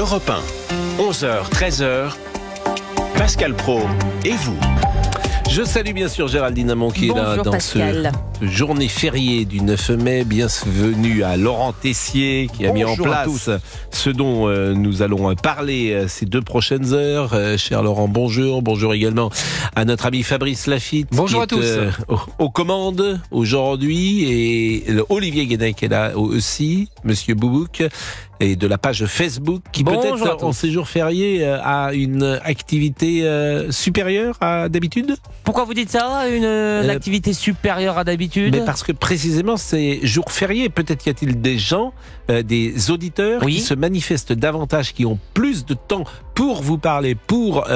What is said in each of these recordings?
Europe 1, 11h, 13h, Pascal Praud et vous. Je salue bien sûr Géraldine Amont qui est là dans Pascal. ce journée fériée du 9 mai. Bienvenue à Laurent Tessier qui a mis en place ce dont nous allons parler ces 2 prochaines heures. Cher Laurent, bonjour. Bonjour également à notre ami Fabrice Lafitte. Bonjour qui est, à tous. Aux commandes aujourd'hui. Et Olivier Guénec est là aussi. Monsieur Boubouk. Et de la page Facebook qui peut-être en séjour férié a une activité supérieure à d'habitude. Pourquoi vous dites ça, une activité supérieure à d'habitude? Mais parce que précisément c'est jour férié. Peut-être y a-t-il des gens, des auditeurs qui se manifestent davantage, qui ont plus de temps pour vous parler, pour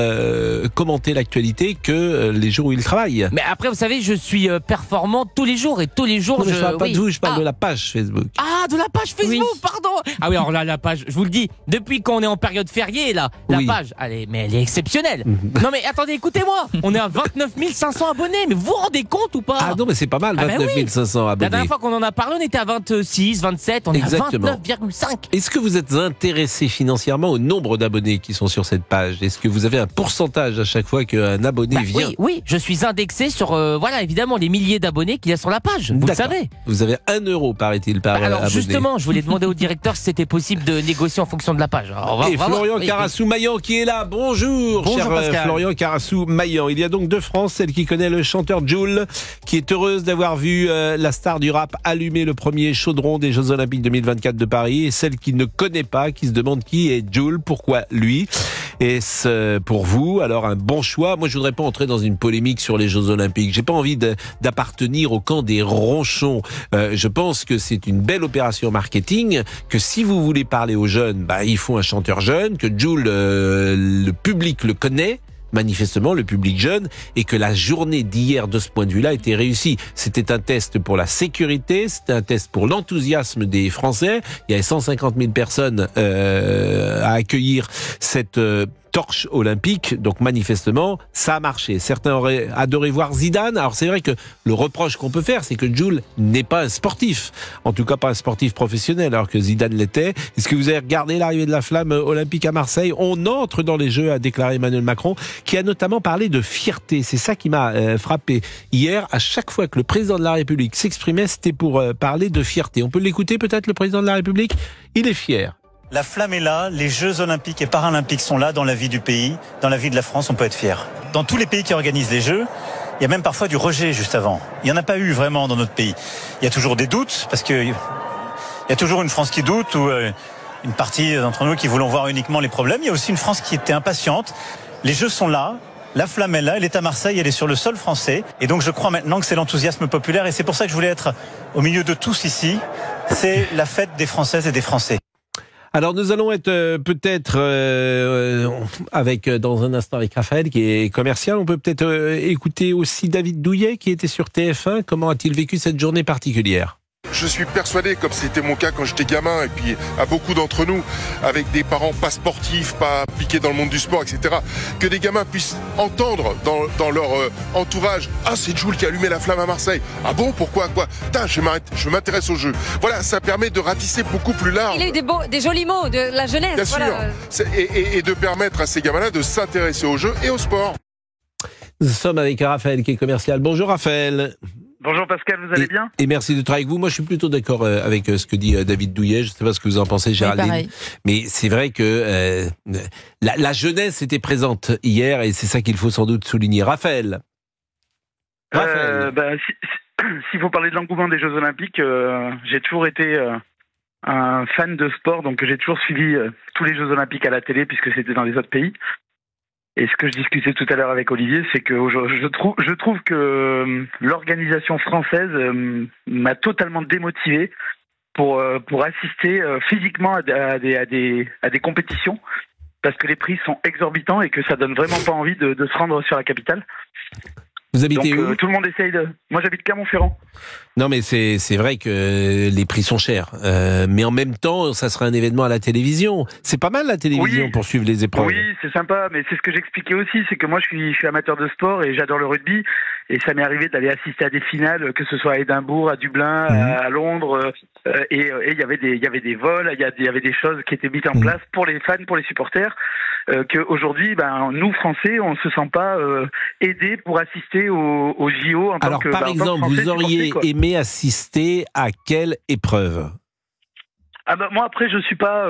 commenter l'actualité que les jours où ils travaillent. Mais après, vous savez, je suis performant tous les jours et tous les jours. Non, je parle pas de vous, je parle de la page Facebook. Ah, de la page Facebook, pardon. Ah oui, alors là, la page, je vous le dis, depuis qu'on est en période fériée, là, la page, elle est exceptionnelle. Non mais attendez, écoutez-moi, on est à 29 500 abonnés, mais vous vous rendez compte ou pas? Ah non, mais c'est pas mal, 29 500 abonnés. La dernière fois qu'on en a parlé, on était à 26, 27, on est à 29,5. Est-ce que vous êtes intéressé financièrement au nombre d'abonnés qui sont sur cette page? Est-ce que vous avez un pourcentage à chaque fois qu'un abonné vient? Oui, je suis indexé sur, voilà, évidemment, les milliers d'abonnés qu'il y a sur la page, vous le savez. Vous avez 1 euro, paraît-il, par abonné. Alors justement, je voulais demander au directeur si c'était possible de négocier en fonction de la page. Et Florian Carassou-Maillan qui est là. Bonjour, cher Florian Carassou-Maillan. Il y a donc 2 France, celle qui connaît le chanteur Jul, qui est heureuse d'avoir vu la star du rap allumer le premier chaudron des Jeux Olympiques 2024 de Paris, et celle qui ne connaît pas, qui se demande qui est Jul, pourquoi lui. Est-ce pour vous alors un bon choix? Moi, je voudrais pas entrer dans une polémique sur les Jeux Olympiques. J'ai pas envie d'appartenir au camp des ronchons. Je pense que c'est une belle opération marketing, que si vous voulez parler aux jeunes, il faut un chanteur jeune, que Jul, le public le connaît, manifestement le public jeune, et que la journée d'hier de ce point de vue-là était réussie. C'était un test pour la sécurité, c'était un test pour l'enthousiasme des Français. Il y avait 150 000 personnes à accueillir cette torche olympique, donc manifestement ça a marché. Certains auraient adoré voir Zidane. Alors c'est vrai que le reproche qu'on peut faire, c'est que Jul n'est pas un sportif, en tout cas pas un sportif professionnel, alors que Zidane l'était. Est-ce que vous avez regardé l'arrivée de la flamme olympique à Marseille? On entre dans les Jeux, a déclaré Emmanuel Macron, qui a notamment parlé de fierté. C'est ça qui m'a frappé hier. À chaque fois que le président de la République s'exprimait, c'était pour parler de fierté. On peut l'écouter peut-être, le président de la République? Il est fier. La flamme est là, les Jeux Olympiques et Paralympiques sont là dans la vie du pays, dans la vie de la France, on peut être fier. Dans tous les pays qui organisent les Jeux, il y a même parfois du rejet juste avant. Il n'y en a pas eu vraiment dans notre pays. Il y a toujours des doutes, parce qu'il y a toujours une France qui doute, ou une partie d'entre nous qui voulons voir uniquement les problèmes. Il y a aussi une France qui était impatiente. Les Jeux sont là. La flamme est là, elle est à Marseille, elle est sur le sol français. Et donc je crois maintenant que c'est l'enthousiasme populaire, et c'est pour ça que je voulais être au milieu de tous ici. C'est la fête des Françaises et des Français. Alors nous allons être peut-être avec dans un instant avec Raphaël qui est commercial. On peut peut-être écouter aussi David Douillet qui était sur TF1. Comment a-t-il vécu cette journée particulière? Je suis persuadé, comme c'était mon cas quand j'étais gamin, et puis à beaucoup d'entre nous, avec des parents pas sportifs, pas impliqués dans le monde du sport, etc., que des gamins puissent entendre dans leur entourage « Ah, c'est Jul qui a allumé la flamme à Marseille. Ah bon, pourquoi, quoi? Putain, je m'intéresse au jeu. » Voilà, ça permet de ratisser beaucoup plus large. Il a eu des jolis mots de la jeunesse. Bien sûr. Et de permettre à ces gamins-là de s'intéresser au jeu et au sport. Nous sommes avec Raphaël qui est commercial. Bonjour Raphaël. Bonjour Pascal, vous allez bien? Et merci de travailler avec vous. Moi, je suis plutôt d'accord avec ce que dit David Douillet. Je ne sais pas ce que vous en pensez, Géraldine. Mais c'est vrai que la jeunesse était présente hier, et c'est ça qu'il faut sans doute souligner. Raphaël. S'il faut parler de l'engouement des Jeux Olympiques, j'ai toujours été un fan de sport, donc j'ai toujours suivi tous les Jeux Olympiques à la télé, puisque c'était dans les autres pays. Et ce que je discutais tout à l'heure avec Olivier, c'est que je trouve que l'organisation française m'a totalement démotivé pour assister physiquement à des compétitions, parce que les prix sont exorbitants et que ça donne vraiment pas envie de se rendre sur la capitale. Vous habitez où? Tout le monde essaye de... Moi, j'habite Clermont-Ferrand. Non, mais c'est vrai que les prix sont chers. Mais en même temps, ça sera un événement à la télévision. C'est pas mal la télévision pour suivre les épreuves. Oui, c'est sympa, mais c'est ce que j'expliquais aussi, c'est que moi, je suis amateur de sport et j'adore le rugby. Et ça m'est arrivé d'aller assister à des finales, que ce soit à Édimbourg, à Dublin, à Londres, et il y avait des vols, il y avait des choses qui étaient mises en place pour les fans, pour les supporters, qu'aujourd'hui, nous Français, on se sent pas aidés pour assister aux JO. Alors par exemple, vous auriez aimé assister à quelle épreuve ? Moi après je suis pas,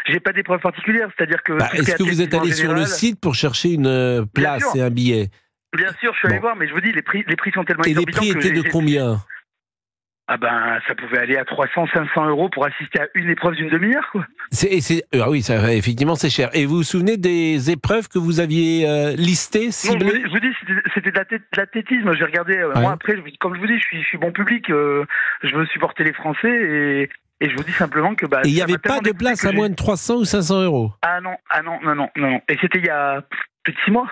j'ai pas d'épreuve particulière, c'est-à-dire que. Est-ce que vous êtes allé sur le site pour chercher une place et un billet ? Bien sûr, je suis allé voir, mais je vous dis les prix sont tellement exorbitants. Et les prix étaient de combien ? Ça pouvait aller à 300, 500 € pour assister à une épreuve d'une demi-heure, quoi. Oui, effectivement, c'est cher. Et vous vous souvenez des épreuves que vous aviez listées, ciblées ? Non, je vous dis, c'était de l'athlétisme. J'ai regardé, moi après, comme je vous dis, je suis bon public, je veux supporter les Français et je vous dis simplement que... et il n'y avait pas de place à moins de 300 ou 500 €? Ah non. Et c'était il y a plus de 6 mois.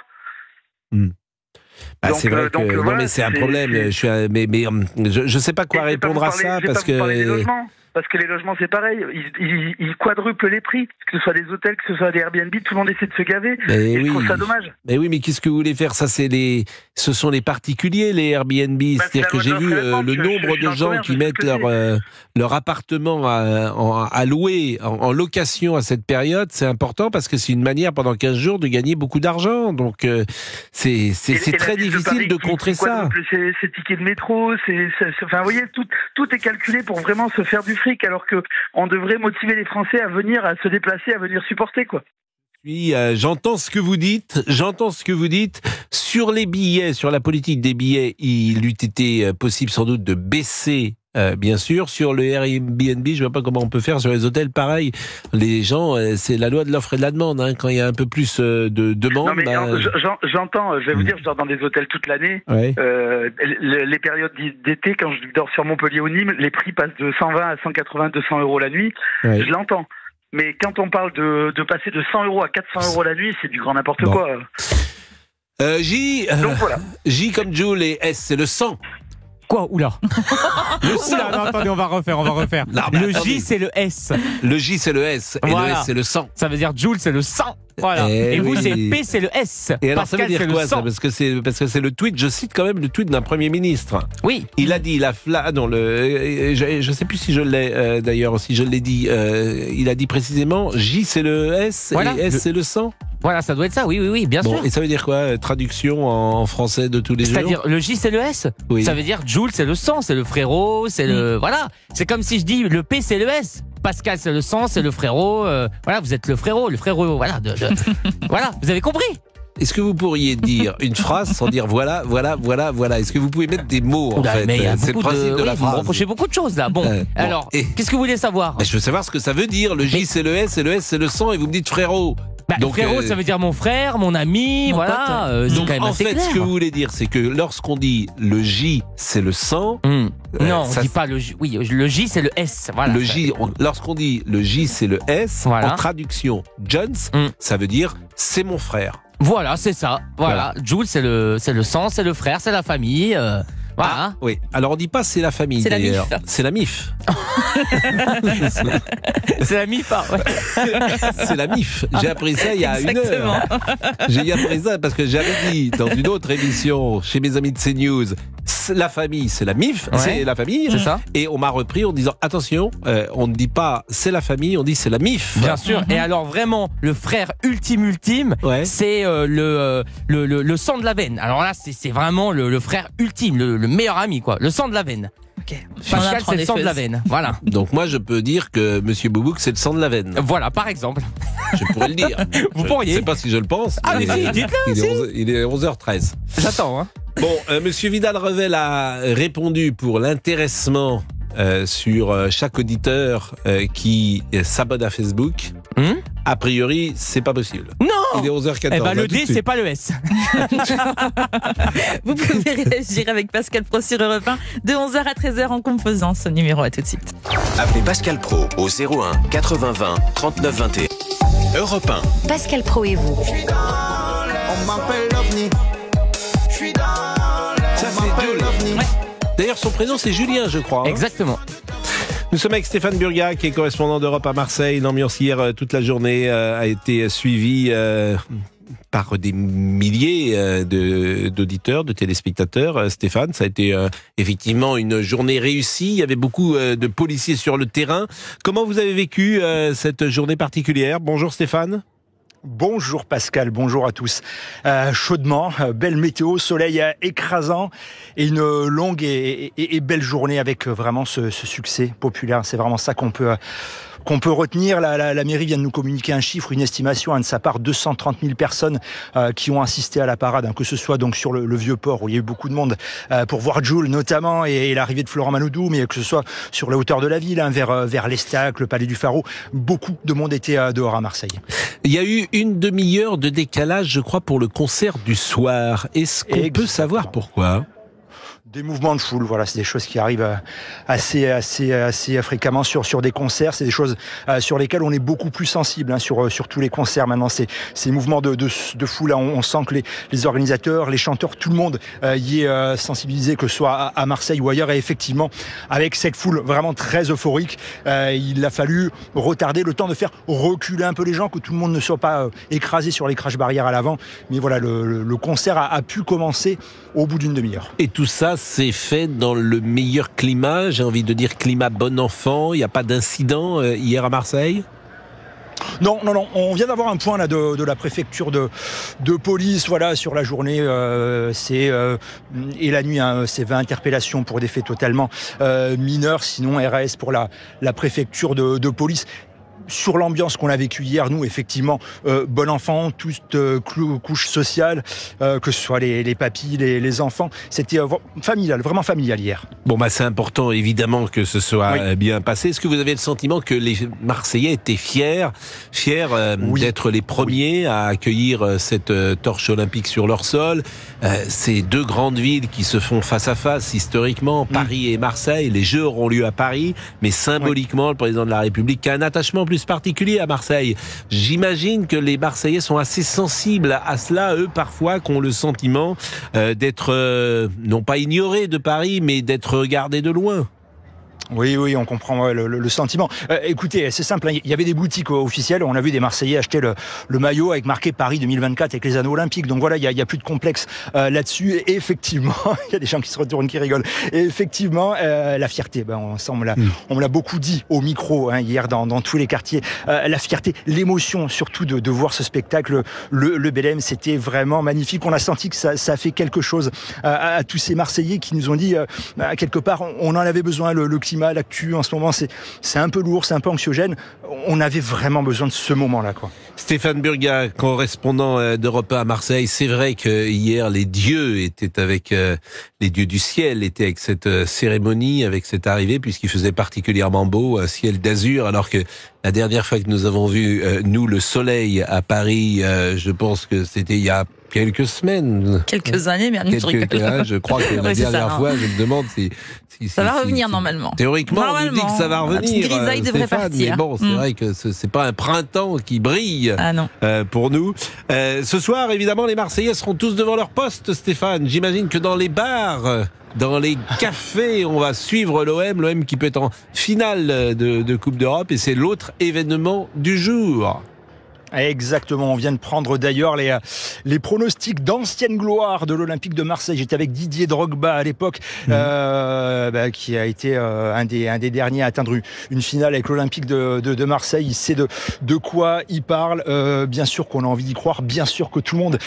C'est vrai que non, mais c'est un problème. Je sais pas quoi répondre à ça parce que. Parce que les logements, c'est pareil. Ils quadruplent les prix. Que ce soit des hôtels, que ce soit des Airbnb, tout le monde essaie de se gaver. Je trouve ça dommage. Mais oui, mais qu'est-ce que vous voulez faire ? Ça, ce sont les particuliers, les Airbnb. C'est-à-dire que j'ai vu le nombre de gens qui mettent leur appartement à louer, en location à cette période. C'est important parce que c'est une manière, pendant 15 jours, de gagner beaucoup d'argent. Donc, c'est très difficile de contrer ça. Ces tickets de métro, enfin, vous voyez, tout est calculé pour vraiment se faire du fric, alors que on devrait motiver les Français à venir, à se déplacer, à venir supporter, quoi. Oui, j'entends ce que vous dites. Sur les billets, sur la politique des billets, il eût été possible sans doute de baisser. Bien sûr, sur le Airbnb, je vois pas comment on peut faire sur les hôtels. Pareil, les gens, c'est la loi de l'offre et de la demande. Quand il y a un peu plus de demande. Non, mais j'entends. Je vais vous dire, je dors dans des hôtels toute l'année. Ouais. Les périodes d'été, quand je dors sur Montpellier ou Nîmes, les prix passent de 120 à 180, 200 € la nuit. Ouais. Je l'entends. Mais quand on parle de passer de 100 € à 400 € la nuit, c'est du grand n'importe quoi. J, donc voilà. J comme Jules et S, c'est le sang. Quoi ? Oula. Non, attendez, on va refaire. Non, le J, c'est le S. Le J, c'est le S. Et le S, c'est le sang. Ça veut dire Jules, c'est le sang. Voilà. Et vous, c'est P, c'est le S. Et alors, Pascal, ça veut dire quoi, ça ? Parce que c'est le tweet, je cite quand même le tweet d'un Premier ministre. Oui. Il a dit, je sais plus si je l'ai d'ailleurs, si je l'ai dit, il a dit précisément, J, c'est le S, et S, c'est le sang. Voilà, ça doit être ça, oui, bien sûr. Et ça veut dire quoi, traduction en français de tous les jours ? C'est-à-dire, le J, c'est le S. Oui. Ça veut dire Jules, c'est le sang, c'est le frérot, c'est le... Voilà. C'est comme si je dis, le P, c'est le S. Pascal, c'est le sang, c'est le frérot. Voilà, vous êtes le frérot, voilà. Voilà, vous avez compris ? Est-ce que vous pourriez dire une phrase sans dire voilà ? Est-ce que vous pouvez mettre des mots, en fait ? C'est le principe de la phrase. Vous me reprochez beaucoup de choses, là. Alors, qu'est-ce que vous voulez savoir ? Je veux savoir ce que ça veut dire. Le J, c'est le S, et le S, c'est le sang, et vous me dites frérot. Donc, frérot, ça veut dire mon frère, mon ami, voilà. Donc, en fait, ce que vous voulez dire, c'est que lorsqu'on dit le J, c'est le sang. Non, on dit pas le J. Oui, le J, c'est le S. Voilà. Lorsqu'on dit le J, c'est le S, en traduction, Jones, ça veut dire c'est mon frère. Voilà, c'est ça. Voilà. Jules, c'est le sang, c'est le frère, c'est la famille. Voilà. Oui. Alors on dit pas c'est la famille d'ailleurs. C'est la MIF. C'est la MIF. C'est la MIF. J'ai appris ça il y a une heure. J'ai appris ça parce que j'avais dit dans une autre émission chez mes amis de CNews, la famille c'est la MIF, c'est la famille. C'est ça. Et on m'a repris en disant attention, on ne dit pas c'est la famille, on dit c'est la MIF. Bien sûr. Et alors vraiment le frère ultime, c'est le sang de la veine. Alors là c'est vraiment le frère ultime, le meilleur ami, quoi. Le sang de la veine. Okay. Pascal, c'est le sang de la veine. Voilà. Donc moi, je peux dire que Monsieur Boubouk, c'est le sang de la veine. Voilà, par exemple. Je pourrais le dire. Vous pourriez. Je ne sais pas si je le pense. Ah mais si, dites-le. Il est 11h13. J'attends. Bon, Monsieur Vidal-Revel a répondu pour l'intéressement sur chaque auditeur qui s'abonne à Facebook. A priori, c'est pas possible. Non. Il est 11h14. Le D, c'est pas le S. Vous pouvez réagir avec Pascal Pro sur Europe 1 de 11h à 13h en composant ce numéro. À tout de suite. Appelez Pascal Pro au 01 80 20 39 21. Europe 1. Pascal Pro et vous. On m'appelle l'OVNI. Ça, c'est Jules. Ouais. D'ailleurs, son prénom, c'est Julien, je crois. Exactement. Nous sommes avec Stéphane Burgat, qui est correspondant d'Europe à Marseille. L'ambiance hier, toute la journée, a été suivie par des milliers d'auditeurs, de téléspectateurs. Stéphane, ça a été effectivement une journée réussie. Il y avait beaucoup de policiers sur le terrain. Comment vous avez vécu cette journée particulière? Bonjour Stéphane. Bonjour Pascal, bonjour à tous. Chaudement, belle météo, soleil écrasant et une longue et belle journée avec vraiment ce succès populaire. C'est vraiment ça qu'on peut retenir. La mairie vient de nous communiquer un chiffre, une estimation de sa part, 230 000 personnes qui ont assisté à la parade, que ce soit donc sur le Vieux-Port où il y a eu beaucoup de monde pour voir Jul notamment et l'arrivée de Florent Manodou, mais que ce soit sur la hauteur de la ville, vers l'Estac, le Palais du Pharaon. Beaucoup de monde était dehors à Marseille. Il y a eu une demi-heure de décalage, je crois, pour le concert du soir. Est-ce qu'on peut savoir pourquoi ? Des mouvements de foule, voilà, c'est des choses qui arrivent assez fréquemment sur des concerts. C'est des choses sur lesquelles on est beaucoup plus sensible sur tous les concerts. Maintenant, ces mouvements de foule, on sent que les organisateurs, les chanteurs, tout le monde y est sensibilisé, que ce soit à Marseille ou ailleurs. Et effectivement, avec cette foule vraiment très euphorique, il a fallu retarder le temps de faire reculer un peu les gens, que tout le monde ne soit pas écrasé sur les crash barrières à l'avant. Mais voilà, le concert a pu commencer au bout d'une demi-heure. Et tout ça, c'est fait dans le meilleur climat, j'ai envie de dire climat bon enfant. Il n'y a pas d'incident hier à Marseille ? Non, on vient d'avoir un point là de la préfecture de police, voilà, sur la journée, et la nuit, c'est 20 interpellations pour des faits totalement mineurs, sinon RAS pour la préfecture de police. Sur l'ambiance qu'on a vécue hier, nous, effectivement, bon enfant, toute couche sociale, que ce soit les papis, les enfants, c'était familial, vraiment familial hier. Bon, c'est important, évidemment, que ce soit bien passé. Est-ce que vous avez le sentiment que les Marseillais étaient fiers d'être les premiers à accueillir cette torche olympique sur leur sol? Ces deux grandes villes qui se font face à face, historiquement, Paris et Marseille. Les Jeux auront lieu à Paris, mais symboliquement, le président de la République a un attachement plus particulier à Marseille. J'imagine que les Marseillais sont assez sensibles à cela, eux parfois, qui ont le sentiment d'être, non pas ignorés de Paris, mais d'être regardés de loin. Oui, on comprend le sentiment. Écoutez, c'est simple, il y avait des boutiques officielles, on a vu des Marseillais acheter le maillot avec marqué Paris 2024 avec les anneaux olympiques. Donc voilà, il y a plus de complexe là-dessus. Et effectivement, il y a des gens qui se retournent, qui rigolent. Et effectivement, la fierté, on me l'a beaucoup dit au micro hier dans tous les quartiers. La fierté, l'émotion surtout de voir ce spectacle, le Belém, c'était vraiment magnifique. On a senti que ça a fait quelque chose à tous ces Marseillais qui nous ont dit, quelque part, on en avait besoin, le climat, l'actu en ce moment, c'est un peu lourd, c'est un peu anxiogène. On avait vraiment besoin de ce moment-là, quoi. Stéphane Burgat, correspondant d'Europe 1 à Marseille. C'est vrai que hier, les dieux étaient avec, les dieux du ciel étaient avec cette cérémonie, avec cette arrivée, puisqu'il faisait particulièrement beau, un ciel d'azur, alors que la dernière fois que nous avons vu, nous, le soleil à Paris, je pense que c'était il y a quelques semaines. Quelques années, mais je crois que la dernière fois, je me demande si ça va revenir normalement. Théoriquement, on nous dit que ça va revenir. La petite grisaille devrait partir. Mais bon, c'est vrai que c'est pas un printemps qui brille pour nous. Ce soir, évidemment, les Marseillais seront tous devant leur poste, Stéphane. J'imagine que dans les bars, dans les cafés, on va suivre l'OM qui peut être en finale de Coupe d'Europe, et c'est l'autre événement du jour. Exactement, on vient de prendre d'ailleurs les pronostics d'ancienne gloire de l'Olympique de Marseille. J'étais avec Didier Drogba à l'époque, qui a été un des derniers à atteindre une finale avec l'Olympique de Marseille. Il sait de quoi il parle. Bien sûr qu'on a envie d'y croire, bien sûr que tout le monde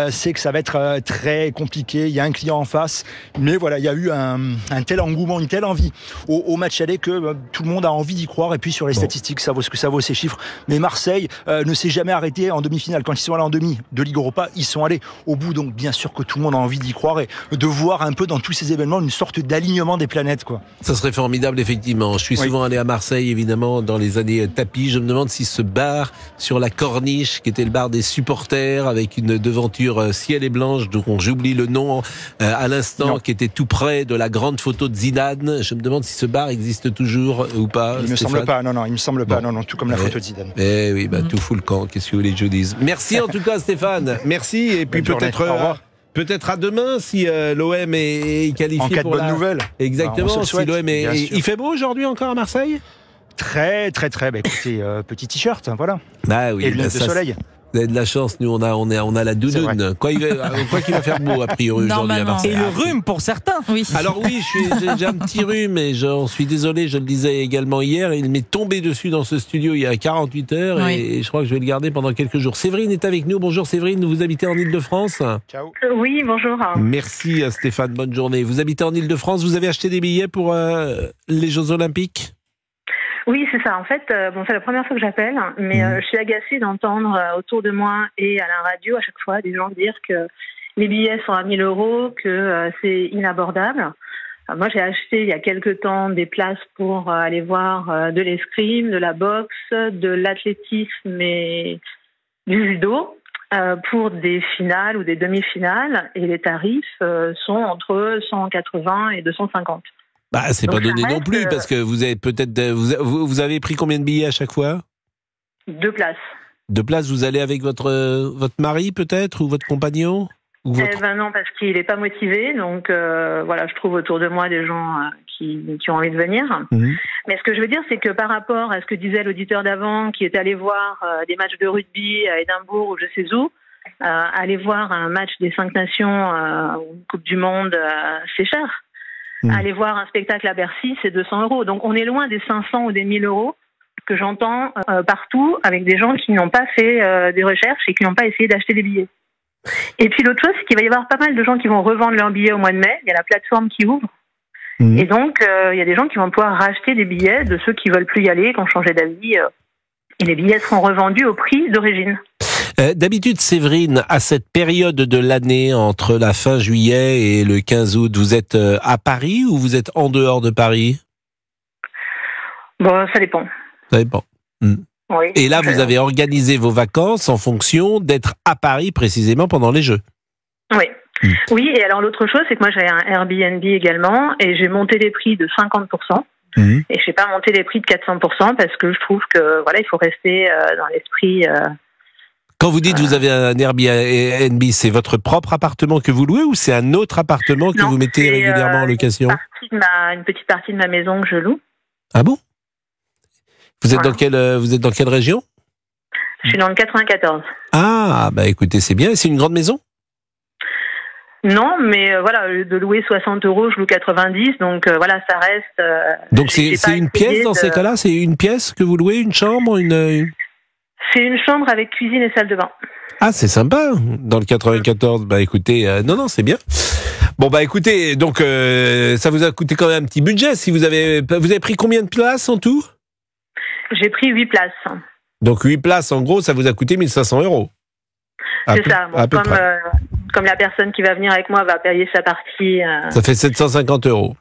sait que ça va être très compliqué. Il y a un client en face, mais voilà, il y a eu un tel engouement, une telle envie au match aller que tout le monde a envie d'y croire. Et puis sur les statistiques, ça vaut ce que ça vaut, ces chiffres. Mais Marseille ne s'est jamais arrêté en demi-finale. Quand ils sont allés en demi de Ligue Europa, ils sont allés au bout. Donc bien sûr que tout le monde a envie d'y croire et de voir un peu dans tous ces événements une sorte d'alignement des planètes, quoi. Ça serait formidable, effectivement. Je suis souvent allé à Marseille, évidemment, dans les années tapis. Je me demande si ce bar sur la Corniche, qui était le bar des supporters, avec une devanture ciel et blanche, dont j'oublie le nom à l'instant, qui était tout près de la grande photo de Zidane. Je me demande si ce bar existe toujours ou pas. Il me semble pas. Non, il me semble pas. Non, tout comme la photo de Zidane. Eh oui, tout fout le camp. Qu'est-ce que vous voulez que je vous dise? Merci en tout cas, Stéphane. Merci. Et puis peut-être à demain si l'OM est qualifié. En cas de bonne nouvelle. Exactement. Si l'OM il fait beau aujourd'hui encore à Marseille? Très. Écoutez, petit t-shirt, voilà. Bah oui. Et lunettes de soleil. Vous avez de la chance, nous on a la doudoune. Quoi qu'il va faire beau a priori aujourd'hui à Marseille. Et le rhume pour certains. Oui. Alors oui, j'ai un petit rhume et j'en suis désolé, je le disais également hier, il m'est tombé dessus dans ce studio il y a 48 heures et je crois que je vais le garder pendant quelques jours. Séverine est avec nous. Bonjour Séverine, vous habitez en Ile-de-France? Ciao. Oui, bonjour. Merci Stéphane, bonne journée. Vous habitez en Ile-de-France, vous avez acheté des billets pour les Jeux Olympiques? Oui, c'est ça. En fait, c'est la première fois que j'appelle, mais je suis agacée d'entendre autour de moi et à la radio à chaque fois des gens dire que les billets sont à 1 000 €, que c'est inabordable. Moi, j'ai acheté il y a quelques temps des places pour aller voir de l'escrime, de la boxe, de l'athlétisme et du judo pour des finales ou des demi-finales, et les tarifs sont entre 180 et 250. Bah, c'est Donc, pas donné ça non reste, plus, parce que vous avez peut-être vous avez pris combien de billets à chaque fois? 2 places. 2 places, vous allez avec votre mari peut-être ou votre compagnon? Ou votre... Eh ben non, parce qu'il n'est pas motivé, donc voilà, je trouve autour de moi des gens qui ont envie de venir. Mais ce que je veux dire, c'est que par rapport à ce que disait l'auditeur d'avant, qui est allé voir des matchs de rugby à Édimbourg ou je sais où, aller voir un match des 5 Nations ou une Coupe du Monde, c'est cher. Aller voir un spectacle à Bercy, c'est 200 €. Donc on est loin des 500 ou des 1 000 € que j'entends partout avec des gens qui n'ont pas fait des recherches et qui n'ont pas essayé d'acheter des billets. Et puis l'autre chose, c'est qu'il va y avoir pas mal de gens qui vont revendre leurs billets au mois de mai. Il y a la plateforme qui ouvre. Et donc, il y a des gens qui vont pouvoir racheter des billets de ceux qui veulent plus y aller, qui ont changé d'avis. Et les billets seront revendus au prix d'origine. D'habitude, Séverine, à cette période de l'année, entre la fin juillet et le 15 août, vous êtes à Paris ou vous êtes en dehors de Paris? Bon, ça dépend. Ça dépend. Oui, et là, vous avez organisé vos vacances en fonction d'être à Paris précisément pendant les Jeux. Oui. Oui, et alors l'autre chose, c'est que moi j'ai un Airbnb également et j'ai monté les prix de 50%. Et je n'ai pas monté les prix de 400% parce que je trouve que voilà, il faut rester dans l'esprit. Quand vous dites que vous avez un Airbnb, c'est votre propre appartement que vous louez ou c'est un autre appartement que vous mettez régulièrement en location? Une petite partie de ma maison que je loue. Ah bon? Vous êtes dans quelle région? Je suis dans le 94. Ah, bah écoutez, c'est bien. C'est une grande maison? Non, mais voilà, de louer 60 €, je loue 90, donc voilà, ça reste. Donc c'est une pièce dans ces cas-là? C'est une pièce que vous louez, une chambre, C'est une chambre avec cuisine et salle de bain. Ah, c'est sympa, dans le 94. Bah écoutez, non, c'est bien. Bon bah écoutez, donc ça vous a coûté quand même un petit budget. Si vous avez pris combien de places en tout? J'ai pris 8 places. Donc 8 places, en gros, ça vous a coûté 1 500 €. C'est ça. Bon, comme la personne qui va venir avec moi va payer sa partie. Ça fait 750 €.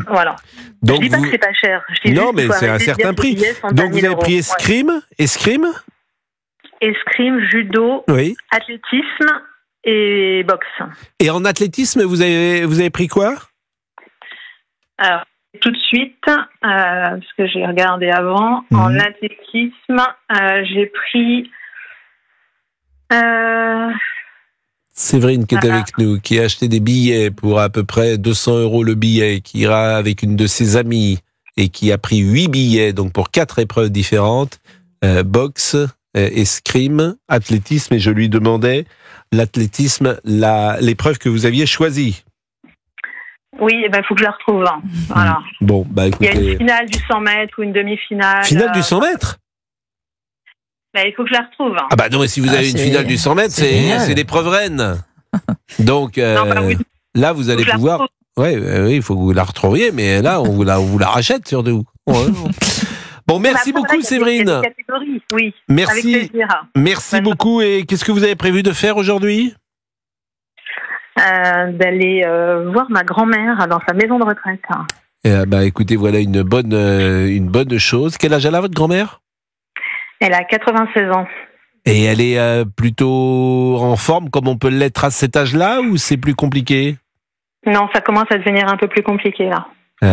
Voilà. Donc je dis pas que c'est pas cher. Non, mais c'est un certain prix. Donc vous avez pris escrime, escrime, judo, athlétisme et boxe. Et en athlétisme, vous avez pris quoi? Alors, tout de suite, parce que j'ai regardé avant, en athlétisme, j'ai pris... Séverine qui est avec nous, qui a acheté des billets pour à peu près 200 € le billet, qui ira avec une de ses amies et qui a pris 8 billets, donc pour 4 épreuves différentes, boxe, escrime, athlétisme, et je lui demandais l'athlétisme, l'épreuve que vous aviez choisie. Oui, il faut que je la retrouve. Voilà. Bon, bah écoutez... Il y a une finale du 100 mètres ou une demi-finale. Finale du 100 mètres? Il faut que je la retrouve. Ah bah non, mais si vous avez une finale du 100 mètres, c'est l'épreuve reine. Donc là, vous allez pouvoir... Oui, il faut que vous la retrouviez, mais là, on vous la rachète sur nous. Bon, merci beaucoup, Séverine. Oui, merci. Avec plaisir. Merci beaucoup. Et qu'est-ce que vous avez prévu de faire aujourd'hui? D'aller voir ma grand-mère dans sa maison de retraite. Écoutez, voilà une bonne chose. Quel âge elle a, votre grand-mère? Elle a 96 ans. Et elle est plutôt en forme comme on peut l'être à cet âge-là, ou c'est plus compliqué? Non, ça commence à devenir un peu plus compliqué là.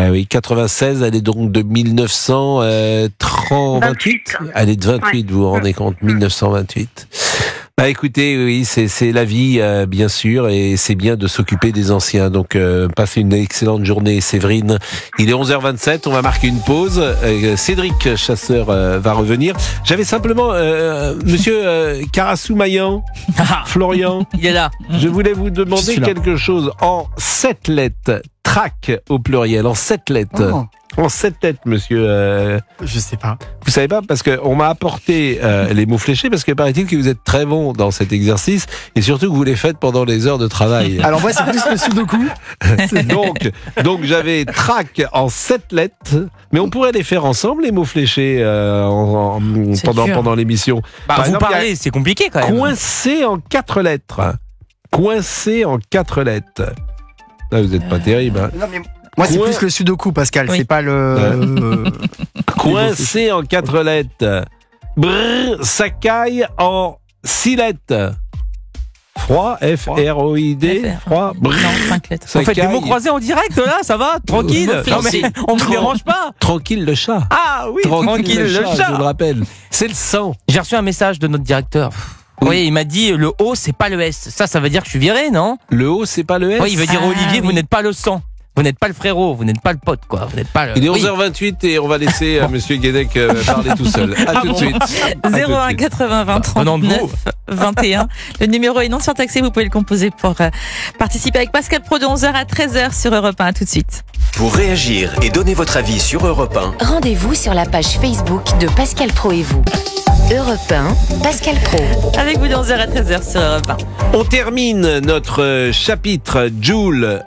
Oui, 96, elle est donc de 1928. Elle est de 28, vous vous rendez compte, 1928. Bah écoutez, oui, c'est la vie, bien sûr, et c'est bien de s'occuper des anciens. Donc, passez une excellente journée, Séverine. Il est 11h27, on va marquer une pause. Cédric Chasseur va revenir. J'avais simplement, monsieur Carassou-Maillan, Florian. Il est là. Je voulais vous demander quelque chose en 7 lettres. Trac au pluriel, en 7 lettres. Oh. En 7 lettres, monsieur. Je sais pas. Vous savez pas, parce qu'on m'a apporté les mots fléchés, parce que paraît-il que vous êtes très bon dans cet exercice, et surtout que vous les faites pendant les heures de travail. Alors moi, c'est plus le sudoku. donc j'avais trac en 7 lettres, mais on pourrait les faire ensemble, les mots fléchés, pendant l'émission. Bah, vous parlez, c'est compliqué quand même. Coincé en 4 lettres. Coincé en 4 lettres. Là, vous n'êtes pas terrible. Hein. Non, mais moi, c'est plus le sudoku, Pascal. Oui. C'est pas le... Coincé en 4 lettres. Brrr, Sakai en 6 lettres. Froid, F-R-O-I-D. Froid, brrr. Non, 5 lettres. Vous faites des mots croisés en direct, là, ça va? Tranquille. Non, mais on ne vous dérange pas. Tranquille le chat. Ah oui, tranquille le chat. Je vous le rappelle. C'est le sang. J'ai reçu un message de notre directeur. Oui, il m'a dit le O, c'est pas le S. Ça veut dire que je suis viré, non? Le O, c'est pas le S? Oui, il veut dire Olivier, vous n'êtes pas le sang. Vous n'êtes pas le frérot, vous n'êtes pas le pote, quoi. Vous n'êtes pas le... Il est 11h28 et on va laisser monsieur Guédec parler tout seul. À tout de suite. 01 80 20 39 21. Le numéro est non surtaxé, vous pouvez le composer pour participer avec Pascal Pro de 11h à 13h sur Europe 1. À tout de suite. Pour réagir et donner votre avis sur Europe 1, rendez-vous sur la page Facebook de Pascal Pro et vous. Europe 1, Pascal Pro. Avec vous de 11h à 13h sur Europe 1. On termine notre chapitre Joule,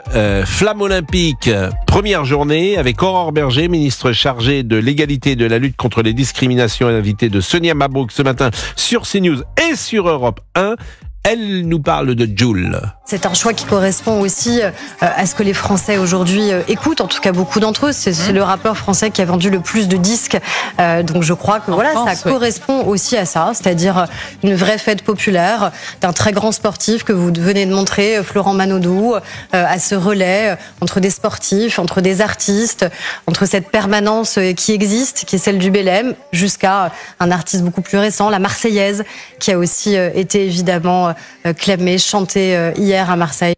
flamme olympique, première journée avec Aurore Berger, ministre chargée de l'égalité et de la lutte contre les discriminations, et invitée de Sonia Mabrouk ce matin sur CNews et sur Europe 1. Elle nous parle de Joule. C'est un choix qui correspond aussi à ce que les Français aujourd'hui écoutent, en tout cas beaucoup d'entre eux. C'est le rappeur français qui a vendu le plus de disques. Donc je crois que ça correspond aussi à ça, c'est-à-dire une vraie fête populaire d'un très grand sportif que vous venez de montrer, Florent Manodou, à ce relais entre des sportifs, entre des artistes, entre cette permanence qui existe, qui est celle du Bélem, jusqu'à un artiste beaucoup plus récent, la Marseillaise, qui a aussi été évidemment clamée, chantée hier à Marseille.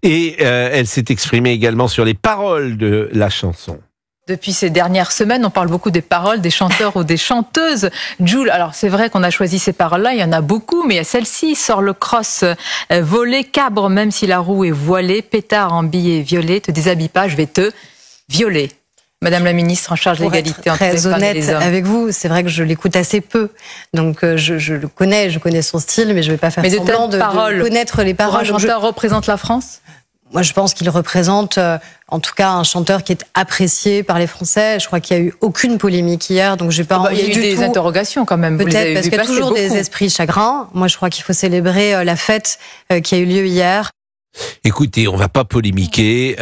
Et elle s'est exprimée également sur les paroles de la chanson. Depuis ces dernières semaines, on parle beaucoup des paroles des chanteurs ou des chanteuses. Joule, alors c'est vrai qu'on a choisi ces paroles-là, il y en a beaucoup, mais il y a celle-ci, sort le cross, volé, cabre, même si la roue est voilée, pétard en billet violet, te déshabille pas, je vais te violer. Madame la ministre en charge de l'égalité entre les femmes et les hommes. Avec vous, c'est vrai que je l'écoute assez peu, donc je le connais, je connais son style, mais je ne vais pas faire semblant de connaître les paroles. Un chanteur représente la France ? Moi, je pense qu'il représente, en tout cas, un chanteur qui est apprécié par les Français. Je crois qu'il n'y a eu aucune polémique hier, donc j'ai pas envie du tout. Il y a eu des interrogations quand même. Peut-être parce qu'il y a toujours des esprits chagrins. Moi, je crois qu'il faut célébrer la fête qui a eu lieu hier. Écoutez, on va pas polémiquer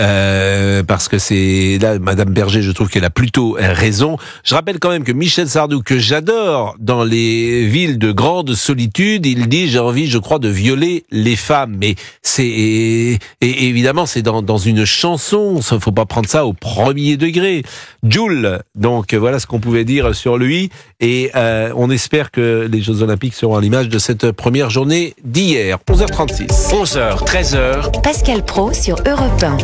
parce que c'est là, Madame Berger, je trouve qu'elle a plutôt raison. Je rappelle quand même que Michel Sardou, que j'adore, dans les villes de grande solitude, il dit j'ai envie, je crois, de violer les femmes. Mais c'est et évidemment c'est dans une chanson, il faut pas prendre ça au premier degré. Joule, donc voilà ce qu'on pouvait dire sur lui et on espère que les Jeux Olympiques seront à l'image de cette première journée d'hier. 11h36. 11h, 13h. Pascal Pro sur Europe 1.